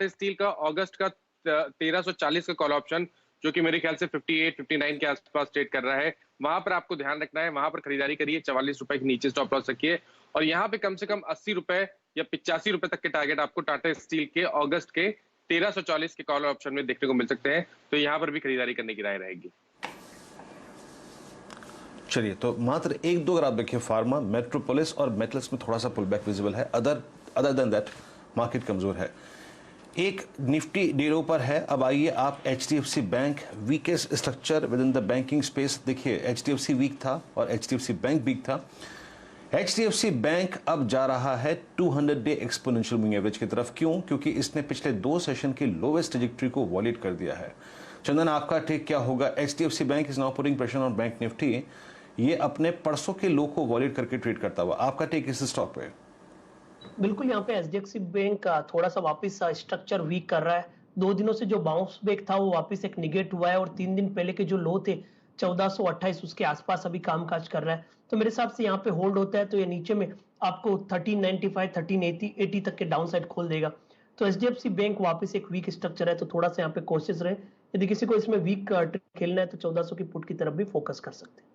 Steel का अगस्त का 1340 का कॉल ऑप्शन, जो कि मेरे ख्याल से 58-59 के आसपास ट्रेड कर रहा है, वहां पर आपको ध्यान रखना है। वहां पर खरीदारी करिए, 44 रुपए के नीचे स्टॉप लॉस रखिए, और यहाँ पे कम से कम 80 रुपए या 85 रुपए तक के टारगेट आपको टाटा स्टील के अगस्त के 1340 के कॉल ऑप्शन में देखने को मिल सकते हैं। तो यहाँ पर भी खरीदारी करने की राय रहेगी। चलिए, तो मात्र एक दो अगर आप देखिए, फार्मा, मेट्रोपोलिस और मेटल्स में थोड़ा सा पुल बैक विजिबल है। अदर देन दैट मार्केट कमजोर है। एक निफ्टी डीलो पर है। अब आइए आप HDFC bank, weakest structure with in the banking space. देखिए, HDFC वीक था और HDFC बैंक वीक था। HDFC बैंक अब जा रहा है 200 डे एक्सपोनेंशियल मूविंग एवरेज की तरफ। क्यों? क्योंकि इसने पिछले 2 सेशन की लोवेस्ट ट्रेजेक्टरी को वॉलिड कर दिया है। चंदन, आपका टेक क्या होगा? HDFC bank is now putting pressure on bank Nifty. ये अपने परसों के लो को वॉलिड करके ट्रेड करता हुआ। आपका टेक इस स्टॉक पे? बिल्कुल, यहाँ पे HDFC बैंक थोड़ा सा वापस स्ट्रक्चर वीक कर रहा है। 2 दिनों से जो बाउंस बैक था वो वापस एक निगेट हुआ है, और 3 दिन पहले के जो लो थे 1428 उसके आसपास अभी कामकाज कर रहा है। तो मेरे हिसाब से यहाँ पे होल्ड होता है तो ये नीचे में आपको 1395 1380 तक के डाउन साइड खोल देगा। तो HDFC बैंक वापस एक वीक स्ट्रक्चर है, तो थोड़ा सा यहाँ पे कोशिश रहे। यदि किसी को इसमें वीक खेलना है तो 1400 की पुट की तरफ भी फोकस कर सकते हैं।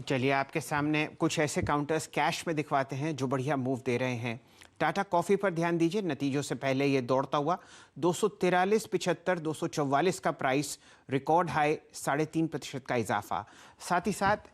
चलिए, आपके सामने कुछ ऐसे काउंटर्स कैश में दिखवाते हैं जो बढ़िया मूव दे रहे हैं। टाटा कॉफी पर ध्यान दीजिए, नतीजों से पहले ये दौड़ता हुआ 243.75 244 का प्राइस, रिकॉर्ड हाई 3.5% का इजाफा। साथ ही साथ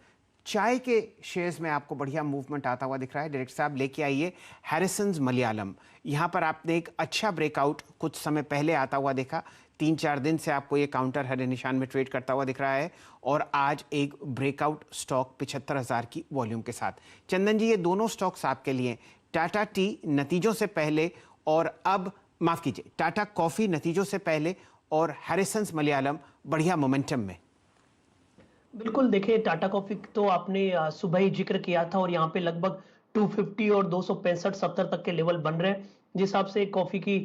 चाय के शेयर्स में आपको बढ़िया मूवमेंट आता हुआ दिख रहा है। डायरेक्टर साहब लेके आइए हैरिसन्स मलयालम। यहाँ पर आपने एक अच्छा ब्रेकआउट कुछ समय पहले आता हुआ देखा। 3-4 दिन से आपको ये काउंटर हरे निशान में ट्रेड करता हुआ दिख रहा है, और आज एक ब्रेकआउट स्टॉक 75,000 की वॉल्यूम के साथ। चंदन जी, ये दोनों स्टॉक्स आपके लिए, टाटा टी नतीजों से पहले और अब, माफ कीजिए, टाटा कॉफी नतीजों से पहले और हैरिसन्स मलयालम बढ़िया मोमेंटम में। बिल्कुल, देखिए टाटा कॉफी तो आपने सुबह ही जिक्र किया था, और यहाँ पे लगभग 250 और 265-70 तक के लेवल बन रहे हैं। जिस हिसाब से कॉफी की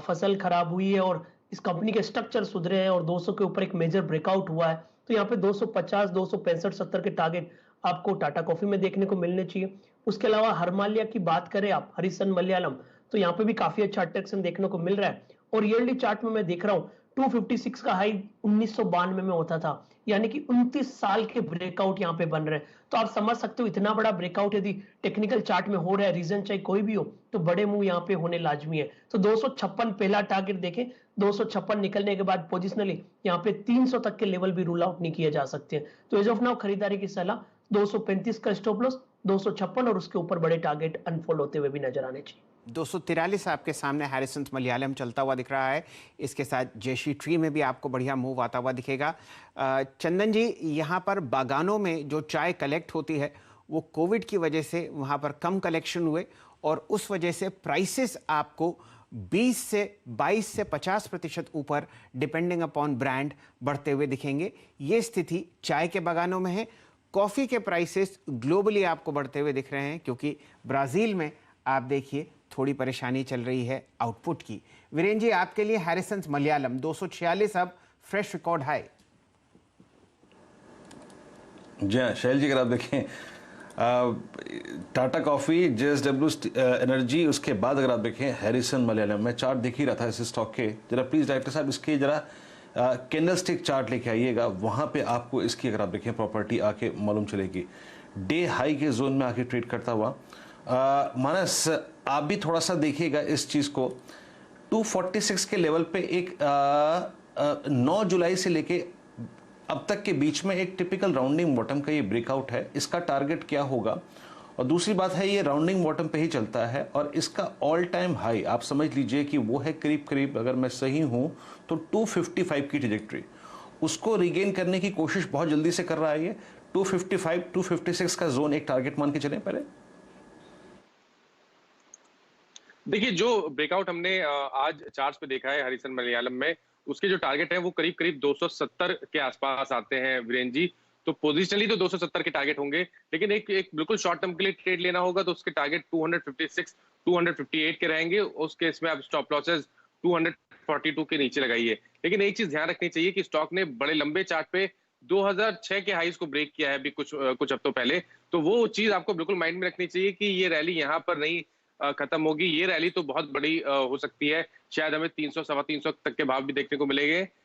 फसल खराब हुई है और इस कंपनी के स्ट्रक्चर सुधरे हैं और 200 के ऊपर एक मेजर ब्रेकआउट हुआ है, तो यहाँ पे 250, 265-70 के टारगेट आपको टाटा कॉफी में देखने को मिलने चाहिए। उसके अलावा हरमालिया की बात करें आप, हरिसन मलयालम, तो यहाँ पे भी काफी अच्छा अट्रैक्शन देखने को मिल रहा है। और ईयरली चार्ट में मैं देख रहा हूँ 256 का हाई 1992 में होता था, यानी कि 29 साल के ब्रेकआउट यहाँ पे बन रहे हैं। तो आप समझ सकते हो इतना बड़ा ब्रेकआउट यदि टेक्निकल चार्ट में हो रहा है, रीजन चाहे कोई भी हो, तो बड़े मूव यहाँ पे होने लाजमी है। तो 256 पहला टारगेट देखें, 256 निकलने के बाद पोजिशनली यहाँ पे 300 तक के लेवल भी रूल आउट नहीं किए जा सकते हैं। तो एज ऑफ नाउ खरीदारी की सलाह 235 का स्टॉप लॉस, 256 और उसके ऊपर बड़े टारगेट अनफोल्ड होते हुए भी नजर आने चाहिए। 243 आपके सामने हैरिसन्स मलयालम चलता हुआ दिख रहा है। इसके साथ जेशी ट्री में भी आपको बढ़िया मूव आता हुआ दिखेगा। चंदन जी, यहाँ पर बागानों में जो चाय कलेक्ट होती है वो कोविड की वजह से वहाँ पर कम कलेक्शन हुए, और उस वजह से प्राइसेस आपको 20 से 22 से 50% ऊपर डिपेंडिंग अपॉन ब्रांड बढ़ते हुए दिखेंगे। ये स्थिति चाय के बागानों में है। कॉफ़ी के प्राइसेस ग्लोबली आपको बढ़ते हुए दिख रहे हैं, क्योंकि ब्राज़ील में आप देखिए थोड़ी परेशानी चल रही है आउटपुट की। वीरेन जी, आपके लिए हैरिसन्स मलयालम 246 अब फ्रेश रिकॉर्ड हाई। जी हाँ शैल जी, अगर आप देखें टाटा कॉफी, JSW एनर्जी, उसके बाद अगर आप देखें हैरिसन मलयालम, मैं चार्ट देख ही रहा था इस स्टॉक के। जरा प्लीज डायरेक्टर साहब इसके जरा कैंडल स्टिक चार्ट लेके आइएगा, वहां पे आपको इसकी अगर आप देखें प्रॉपर्टी आके मालूम चलेगी। डे हाई के जोन में आके ट्रेड करता हुआ। मानस, आप भी थोड़ा सा देखिएगा इस चीज को। 246 के लेवल पे एक 9 जुलाई से लेके अब तक के बीच में एक टिपिकल राउंडिंग बॉटम का ये ब्रेकआउट है। इसका टारगेट क्या होगा? और दूसरी बात है, ये राउंडिंग बॉटम पे ही चलता है, और इसका ऑल टाइम हाई आप समझ लीजिए कि वो है करीब करीब, अगर मैं सही हूं तो 255 की ट्रेजेक्टरी। उसको रिगेन करने की कोशिश बहुत जल्दी से कर रहा है ये। 255 256 का जोन एक टारगेट मान के चलें पहले। देखिए, जो ब्रेकआउट हमने आज चार्ट्स पे देखा है हरिसन मलयालम में, उसके जो टारगेट है वो करीब करीब 270 के आसपास आते हैं वीरेन जी। तो पोजिशनली तो 270 के टारगेट होंगे, लेकिन एक बिल्कुल शॉर्ट टर्म के लिए ट्रेड लेना होगा तो उसके टारगेट 256 258 के रहेंगे। उस केस में आप स्टॉप लॉसेस 242 के नीचे लगाइए। लेकिन एक चीज ध्यान रखनी चाहिए कि स्टॉक ने बड़े लंबे चार्ट पे 2006 के हाईज को ब्रेक किया है अभी कुछ हफ्तों पहले। तो वो चीज आपको बिल्कुल माइंड में रखनी चाहिए कि ये रैली यहाँ पर नहीं खत्म होगी। ये रैली तो बहुत बड़ी हो सकती है, शायद हमें 300 सवा 300 तक के भाव भी देखने को मिलेंगे।